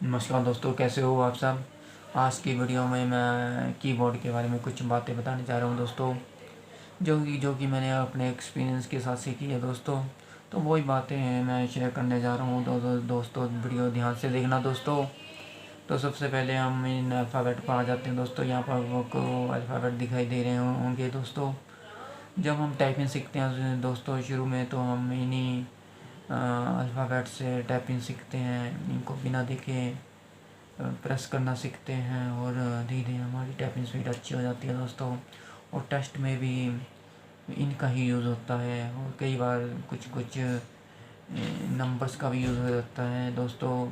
नमस्कार दोस्तों, कैसे हो आप सब। आज की वीडियो में मैं कीबोर्ड के बारे में कुछ बातें बताने जा रहा हूं दोस्तों, जो कि मैंने अपने एक्सपीरियंस के साथ सीखी है दोस्तों। तो वही बातें हैं मैं शेयर करने जा रहा हूं। दोस्तों वीडियो ध्यान से देखना दोस्तों। तो सबसे पहले हम इन अल्फ़ाबेट पर आ जाते हैं दोस्तों। यहाँ पर आपको अल्फ़ाबेट दिखाई दे रहे होंगे दोस्तों। जब हम टाइपिंग सीखते हैं दोस्तों शुरू में, तो हम इन्हीं अल्फ़ाबेट से टाइपिंग सीखते हैं। इनको बिना देखे प्रेस करना सीखते हैं और धीरे धीरे हमारी टाइपिंग स्पीड अच्छी हो जाती है दोस्तों। और टेस्ट में भी इनका ही यूज़ होता है, और कई बार कुछ कुछ नंबर्स का भी यूज़ हो जाता है दोस्तों।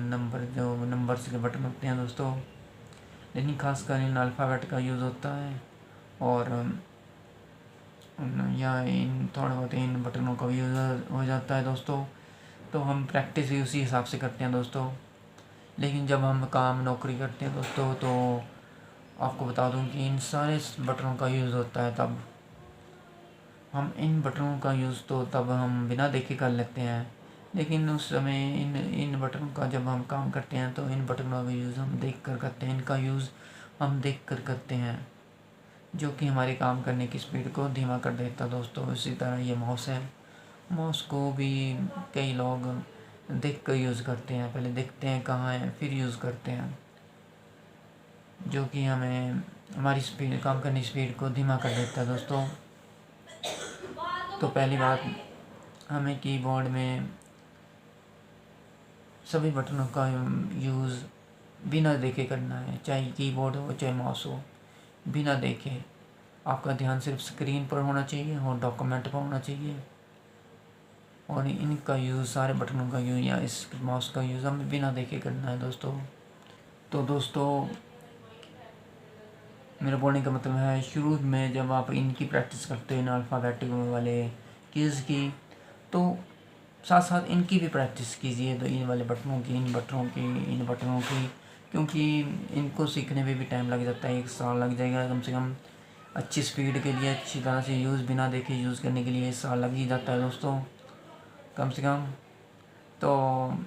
नंबर्स के बटन होते हैं दोस्तों, लेकिन खासकर इन अल्फ़ाबेट का यूज़ होता है। और या इन थोड़ा बहुत इन बटनों का भी यूज़ हो जाता है दोस्तों। तो हम प्रैक्टिस भी उसी हिसाब से करते हैं दोस्तों। लेकिन जब हम काम नौकरी करते हैं दोस्तों, तो आपको बता दूं कि इन सारे बटनों का यूज़ होता है। तब हम इन बटनों का यूज़ तो तब हम बिना देखे कर लेते हैं, लेकिन उस समय इन बटनों का जब हम काम करते हैं तो इन बटनों का यूज़ हम देख कर करते हैं। इनका यूज़ हम देख कर करते हैं, जो कि हमारे काम करने की स्पीड को धीमा कर देता है दोस्तों। इसी तरह ये माउस है। माउस को भी कई लोग देख कर यूज़ करते हैं। पहले देखते हैं कहाँ है, फिर यूज़ करते हैं, जो कि हमें हमारी स्पीड, काम करने की स्पीड को धीमा कर देता है दोस्तों। तो पहली बात, हमें कीबोर्ड में सभी बटनों का यूज़ बिना देखे करना है। चाहे कीबोर्ड हो चाहे माउस हो, बिना देखे। आपका ध्यान सिर्फ स्क्रीन पर होना चाहिए और डॉक्यूमेंट पर होना चाहिए। और इनका यूज़, सारे बटनों का यूज़ या इस माउस का यूज़ हमें बिना देखे करना है दोस्तों। तो दोस्तों, मेरा बोलने का मतलब है, शुरू में जब आप इनकी प्रैक्टिस करते हो, इन अल्फ़ाबेटिक वाले कीज़ की, तो साथ साथ इनकी भी प्रैक्टिस कीजिए। तो इन वाले बटनों की, इन बटनों की, क्योंकि इनको सीखने में भी टाइम लग जाता है। 1 साल लग जाएगा कम से कम। अच्छी स्पीड के लिए, अच्छी तरह से यूज़, बिना देखे यूज़ करने के लिए 1 साल लग ही जाता है दोस्तों, कम से कम। तो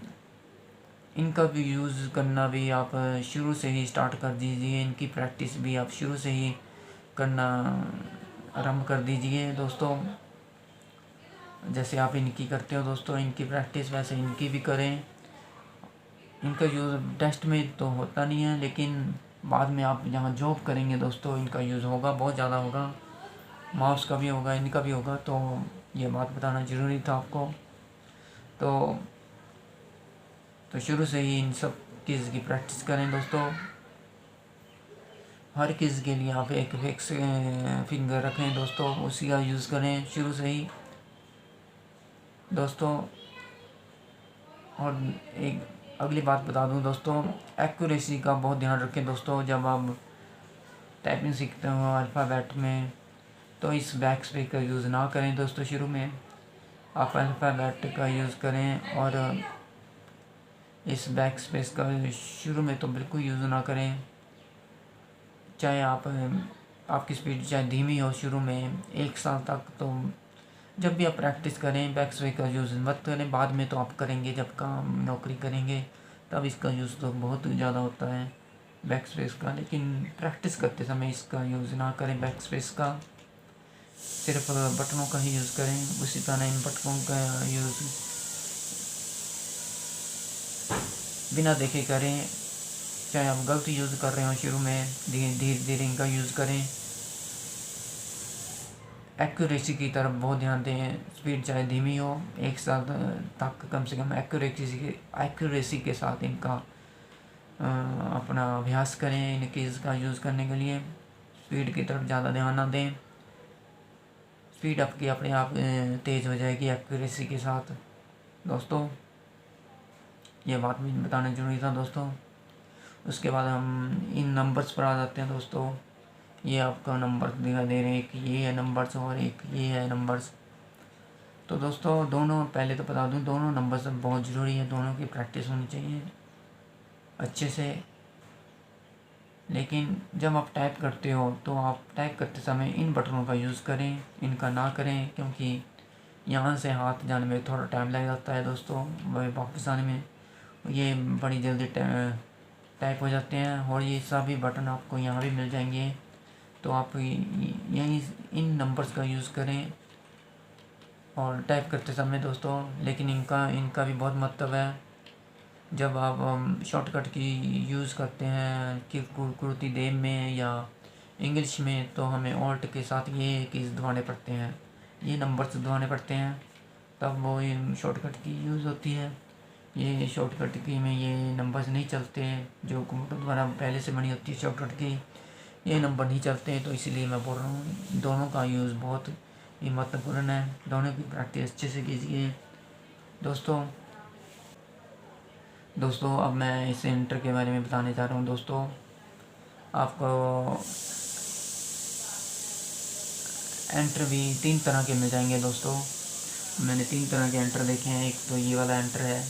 इनका भी यूज़ करना भी आप शुरू से ही स्टार्ट कर दीजिए। इनकी प्रैक्टिस भी आप शुरू से ही करना आरंभ कर दीजिए दोस्तों। जैसे आप इनकी करते हो दोस्तों, इनकी प्रैक्टिस, वैसे इनकी भी करें। इनका यूज़ टेस्ट में तो होता नहीं है, लेकिन बाद में आप जहाँ जॉब करेंगे दोस्तों, इनका यूज़ होगा, बहुत ज़्यादा होगा। माउस का भी होगा, इनका भी होगा। तो ये बात बताना ज़रूरी था आपको। तो शुरू से ही इन सब कीज़ की प्रैक्टिस करें दोस्तों। हर कीज़ के लिए आप एक फिक्स फिंगर रखें दोस्तों, उसी का यूज़ करें शुरू से ही दोस्तों। और एक अगली बात बता दूं दोस्तों, एक्यूरेसी का बहुत ध्यान रखें दोस्तों। जब आप टाइपिंग सीखते हो अल्फ़ाबेट में, तो इस बैक स्पेस का यूज़ ना करें दोस्तों। शुरू में आप अल्फ़ाबेट का यूज़ करें, और इस बैक स्पेस का शुरू में तो बिल्कुल यूज़ ना करें। चाहे आपकी स्पीड चाहे धीमी हो शुरू में 1 साल तक, तो जब भी आप प्रैक्टिस करें बैक स्पेस का यूज़ मत करें। बाद में तो आप करेंगे, जब काम नौकरी करेंगे तब इसका यूज़ तो बहुत ज़्यादा होता है बैक स्पेस का। लेकिन प्रैक्टिस करते समय इसका यूज़ ना करें बैक स्पेस का, सिर्फ बटनों का ही यूज़ करें। उसी तरह इन बटनों का यूज़ बिना देखे करें। चाहे आप गलत यूज़ कर रहे हो शुरू में, धीरे धीरे इनका यूज़ करें। एक्यूरेसी की तरफ बहुत ध्यान दें। स्पीड चाहे धीमी हो, 1 साल तक कम से कम एक्यूरेसी के साथ इनका अपना अभ्यास करें। इन कीज़ का यूज़ करने के लिए स्पीड की तरफ ज़्यादा ध्यान ना दें। स्पीड आपकी अपने आप तेज़ हो जाएगी एक्यूरेसी के साथ दोस्तों। ये बात भी बताना ज़रूरी था दोस्तों। उसके बाद हम इन नंबर्स पर आ जाते हैं दोस्तों। ये आपका नंबर दिखा दे रहे हैं, एक ये है नंबर्स और एक ये है नंबर्स। तो दोस्तों, दोनों, पहले तो बता दूं, दोनों नंबर्स बहुत ज़रूरी है। दोनों की प्रैक्टिस होनी चाहिए अच्छे से। लेकिन जब आप टाइप करते हो, तो आप टाइप करते समय इन बटनों का यूज़ करें, इनका ना करें, क्योंकि यहाँ से हाथ जाने में थोड़ा टाइम लग जाता है दोस्तों, वह वापस आने में। ये बड़ी जल्दी टाइप हो जाते हैं। और ये सभी बटन आपको यहाँ भी मिल जाएंगे, तो आप यहीं इन नंबर्स का यूज़ करें और टाइप करते समय दोस्तों। लेकिन इनका भी बहुत महत्व है। जब आप शॉर्टकट की यूज़ करते हैं कि कुर्ती देव में या इंग्लिश में, तो हमें ऑल्ट के साथ ये कीज़ दबाने पड़ते हैं, ये नंबर्स दबाने पड़ते हैं, तब वो शॉर्टकट की यूज़ होती है। ये शॉर्टकट की में ये नंबर्स नहीं चलते हैं, जो कंप्यूटर द्वारा पहले से बनी होती है शॉर्टकट की, ये नंबर नहीं चलते हैं। तो इसलिए मैं बोल रहा हूँ दोनों का यूज़ बहुत ही महत्वपूर्ण है, दोनों की प्रैक्टिस अच्छे से कीजिए दोस्तों। अब मैं इस एंटर के बारे में बताने जा रहा हूँ दोस्तों। आपको एंटर भी 3 तरह के मिल जाएंगे दोस्तों। मैंने 3 तरह के एंटर देखे हैं। एक तो ये वाला एंटर है,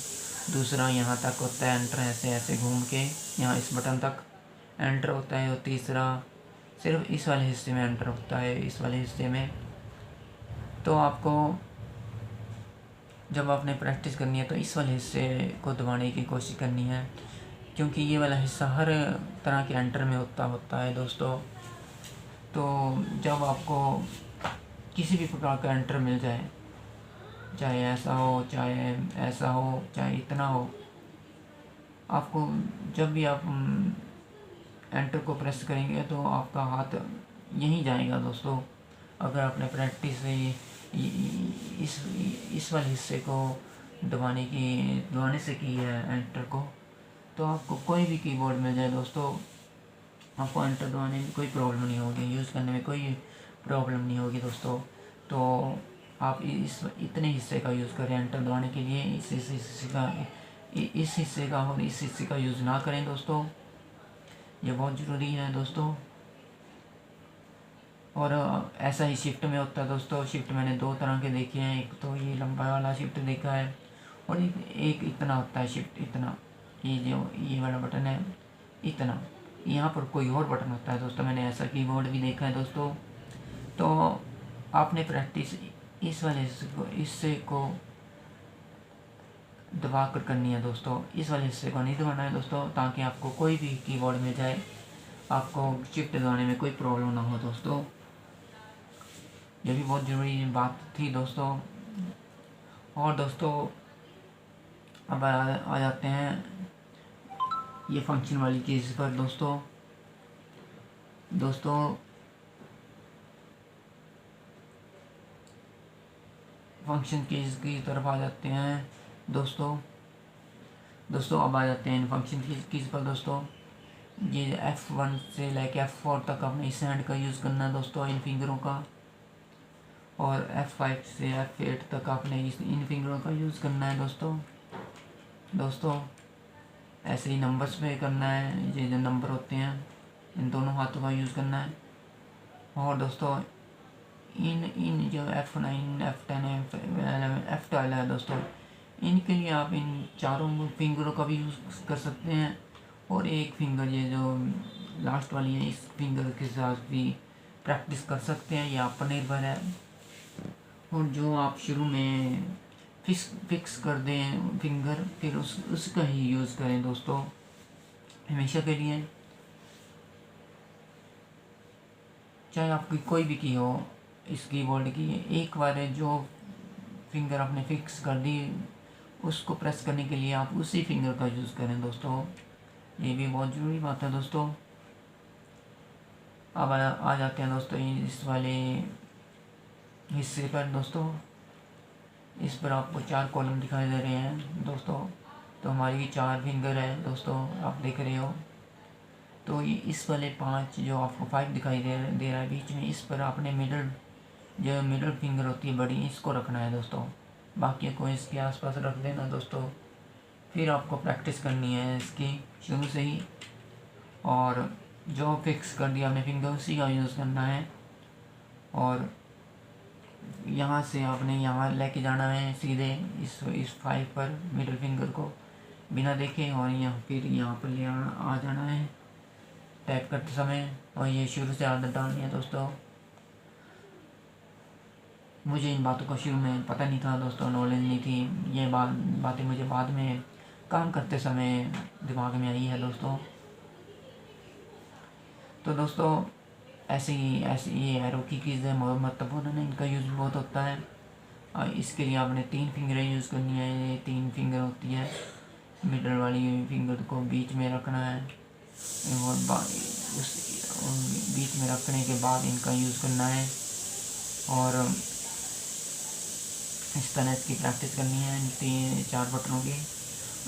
दूसरा यहाँ तक होता है एंटर, ऐसे ऐसे घूम के यहाँ इस बटन तक एंटर होता है, और तीसरा सिर्फ इस वाले हिस्से में एंटर होता है, इस वाले हिस्से में। तो आपको जब आपने प्रैक्टिस करनी है तो इस वाले हिस्से को दबाने की कोशिश करनी है, क्योंकि ये वाला हिस्सा हर तरह के एंटर में होता है दोस्तों। तो जब आपको किसी भी प्रकार का एंटर मिल जाए, चाहे ऐसा हो, चाहे ऐसा हो, चाहे इतना हो, आपको जब भी आप एंटर को प्रेस करेंगे तो आपका हाथ यहीं जाएगा दोस्तों। अगर आपने प्रैक्टिस इस वाले हिस्से को दबाने से की है एंटर को, तो आपको कोई भी कीबोर्ड मिल जाए दोस्तों, आपको एंटर दबाने में कोई प्रॉब्लम नहीं होगी, यूज़ करने में कोई प्रॉब्लम नहीं होगी दोस्तों। तो आप इतने हिस्से का यूज़ करें एंटर दबाने के लिए, इस हिस्से का और इस हिस्से का यूज़ ना करें दोस्तों, ये बहुत ज़रूरी है दोस्तों। और ऐसा ही शिफ्ट में होता है दोस्तों। शिफ्ट मैंने 2 तरह के देखे हैं, एक तो ये लंबा वाला शिफ्ट देखा है, और एक इतना होता है शिफ्ट, इतना, ये जो ये वाला बटन है इतना, यहाँ पर कोई और बटन होता है दोस्तों। मैंने ऐसा कीबोर्ड भी देखा है दोस्तों। तो आपने प्रैक्टिस इस वाले हिस्से को दबा कर करनी है दोस्तों, इस वाले हिस्से को नहीं दबाना है दोस्तों, ताकि आपको कोई भी कीबोर्ड मिल जाए, आपको शिफ्ट दबाने में कोई प्रॉब्लम ना हो दोस्तों। ये भी बहुत ज़रूरी बात थी दोस्तों। और दोस्तों अब आ जाते हैं ये फंक्शन वाली चीज़ पर दोस्तों। फंक्शन कीज़ की तरफ आ जाते हैं दोस्तों। अब आ जाते हैं फंक्शन कीज़ पर दोस्तों। ये F1 से लेके F4 तक अपने इस हैंड का यूज़ करना है दोस्तों, इन फिंगरों का, और F5 से F8 तक आपने इन फिंगरों का यूज़ करना है दोस्तों। ऐसे ही नंबर्स पे करना है, ये जो नंबर होते हैं इन दोनों हाथों का यूज़ करना है। और दोस्तों इन जो F9, F10, F11, F12 है दोस्तों, इनके लिए आप इन चारों फिंगरों का भी यूज़ कर सकते हैं, और एक फिंगर ये जो लास्ट वाली है इस फिंगर के साथ भी प्रैक्टिस कर सकते हैं, ये आप पर निर्भर है। और जो आप शुरू में फिक्स कर दें फिंगर, फिर उसका ही यूज़ करें दोस्तों हमेशा के लिए। चाहे आपकी कोई भी की हो इस कीबोर्ड की, एक बार जो फिंगर आपने फिक्स कर दी उसको प्रेस करने के लिए आप उसी फिंगर का यूज़ करें दोस्तों, ये भी बहुत ज़रूरी बात है दोस्तों। अब आ जाते हैं दोस्तों इस वाले हिस्से पर दोस्तों। इस पर आपको 4 कॉलम दिखाई दे रहे हैं दोस्तों। तो हमारी 4 फिंगर है दोस्तों, आप देख रहे हो। तो ये इस वाले 5 जो आपको 5 दिखाई दे रहा है बीच में, इस पर आपने मिडल फिंगर होती है बड़ी, इसको रखना है दोस्तों, बाकी को इसके आसपास रख देना दोस्तों। फिर आपको प्रैक्टिस करनी है इसकी शुरू से ही, और जो फिक्स कर दिया आपने फिंगर उसी का यूज़ करना है। और यहाँ से आपने यहाँ लेके जाना है सीधे इस 5 पर मिडिल फिंगर को बिना देखे, और फिर यहाँ पर ले आ जाना है टाइप करते समय। और ये शुरू से आदत डालनी है दोस्तों। मुझे इन बातों का शुरू में पता नहीं था दोस्तों, नॉलेज नहीं थी, ये बातें मुझे बाद में काम करते समय दिमाग में आई है दोस्तों। तो दोस्तों ऐसे ये एरो की कीज़ है बहुत महत्वपूर्ण है, इनका यूज़ बहुत होता है। और इसके लिए आपने 3 फिंगरें यूज़ करनी है। ये 3 फिंगर होती है, मिडल वाली फिंगर को बीच में रखना है और उस बीच में रखने के बाद इनका यूज़ करना है और इस तरह इसकी प्रैक्टिस करनी है 3-4 बटनों की।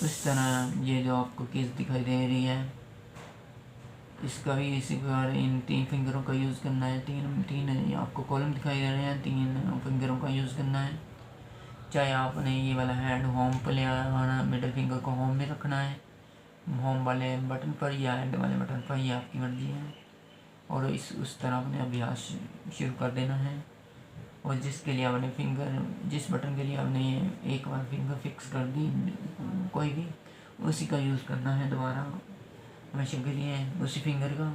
इस तरह ये जो आपको कीज़ दिखाई दे रही है इसका भी इसी प्रकार इन 3 फिंगरों का यूज़ करना है। तीन आपको कॉलम दिखाई दे रहे हैं, 3 फिंगरों का यूज़ करना है। चाहे आपने ये वाला हैंड होम पर ले आना, मिडल फिंगर को होम में रखना है, होम वाले बटन पर या हैंड वाले बटन पर, ये आपकी मर्जी है। और उस तरह अपने अभ्यास शुरू कर देना है। और जिसके लिए आपने जिस बटन के लिए आपने एक बार फिंगर फिक्स कर दी कोई भी, उसी का यूज़ करना है दोबारा हमेशा के लिए, उसी फिंगर का।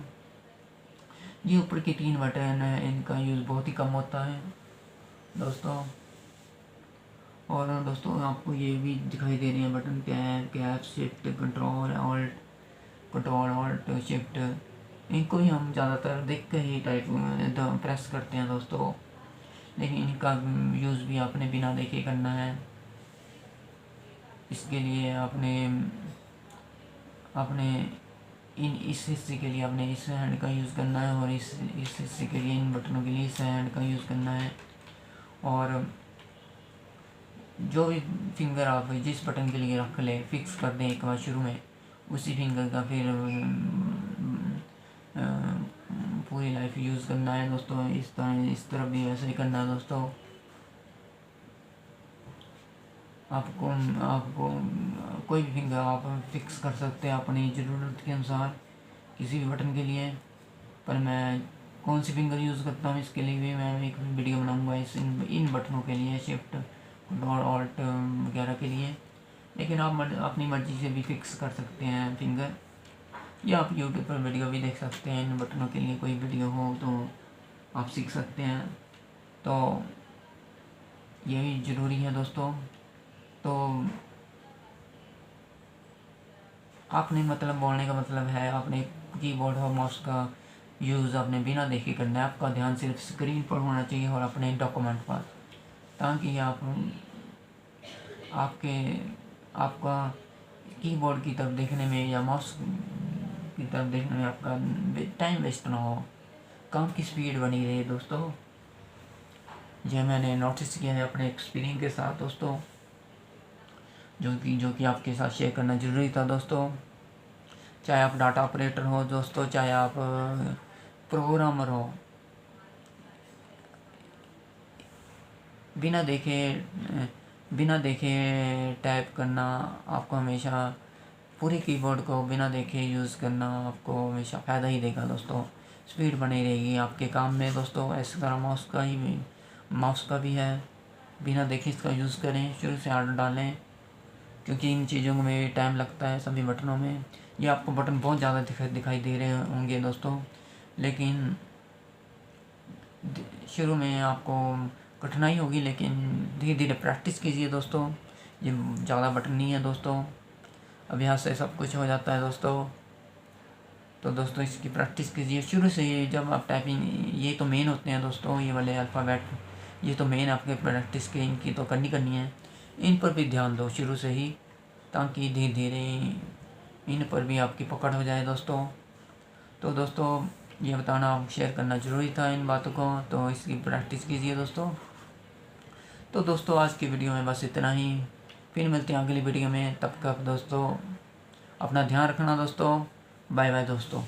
ये ऊपर के 3 बटन है, इनका यूज़ बहुत ही कम होता है दोस्तों। और दोस्तों आपको ये भी दिखाई दे रही है button, cap shift control alt shift, इनको ही हम ज़्यादातर देख कर ही टाइप प्रेस करते हैं दोस्तों। लेकिन इनका यूज़ भी आपने बिना देखे करना है। इसके लिए आपने इस हिस्से के लिए आपने इस हैंड का यूज़ करना है और इस हिस्से के लिए इन बटनों के लिए इस हैंड का यूज़ करना है। और जो भी फिंगर आप जिस बटन के लिए रख ले फिक्स कर दें एक बार शुरू में, उसी फिंगर का फिर पूरी लाइफ यूज़ करना है दोस्तों। इस तरफ भी वैसे ही करना है दोस्तों। आपको कोई भी फिंगर आप फिक्स कर सकते हैं अपनी ज़रूरत के अनुसार किसी भी बटन के लिए। पर मैं कौन सी फिंगर यूज़ करता हूँ इसके लिए भी मैं एक वीडियो बनाऊंगा इन बटनों के लिए, शिफ्ट कंट्रोल ऑल्ट वगैरह के लिए। लेकिन आप अपनी मर्ज़ी से भी फिक्स कर सकते हैं फिंगर, या आप यूट्यूब पर वीडियो भी देख सकते हैं। इन बटनों के लिए कोई वीडियो हो तो आप सीख सकते हैं। तो यही ज़रूरी है दोस्तों। तो आपने मतलब बोलने का मतलब है आपने कीबोर्ड और माउस का यूज़ आपने बिना देखे करना है। आपका ध्यान सिर्फ स्क्रीन पर होना चाहिए और अपने डॉक्यूमेंट पर, ताकि आपका कीबोर्ड की तरफ देखने में या माउस की तरफ देखने में आपका टाइम वेस्ट ना हो, काम की स्पीड बनी रहे दोस्तों। यह मैंने नोटिस किया है अपने एक्सपीरियंस के साथ दोस्तों, जो कि आपके साथ शेयर करना ज़रूरी था दोस्तों। चाहे आप डाटा ऑपरेटर हो दोस्तों, चाहे आप प्रोग्रामर हो, बिना देखे टाइप करना आपको हमेशा, पूरे कीबोर्ड को बिना देखे यूज़ करना आपको हमेशा फ़ायदा ही देगा दोस्तों। स्पीड बनी रहेगी आपके काम में दोस्तों। ऐसी तरह माउस का भी है, बिना देखे इसका यूज़ करें, शुरू से आर्डर डालें, क्योंकि इन चीज़ों में टाइम लगता है सभी बटनों में। ये आपको बटन बहुत ज़्यादा दिखाई दे रहे होंगे दोस्तों, लेकिन शुरू में आपको कठिनाई होगी, लेकिन धीरे धीरे प्रैक्टिस कीजिए दोस्तों। ये ज़्यादा बटन नहीं है दोस्तों, अभ्यास से सब कुछ हो जाता है दोस्तों। तो दोस्तों इसकी प्रैक्टिस कीजिए शुरू से ही। जब आप टाइपिंग, ये तो मेन होते हैं दोस्तों, ये वाले अल्फ़ाबेट, ये तो मेन आपके प्रैक्टिस के इनकी तो करनी है। इन पर भी ध्यान दो शुरू से ही, ताकि धीरे धीरे इन पर भी आपकी पकड़ हो जाए दोस्तों। तो दोस्तों ये बताना शेयर करना ज़रूरी था इन बातों को, तो इसकी प्रैक्टिस कीजिए दोस्तों। तो दोस्तों आज की वीडियो में बस इतना ही, फिर मिलते हैं अगली वीडियो में। तब तक दोस्तों अपना ध्यान रखना दोस्तों। बाय बाय दोस्तों।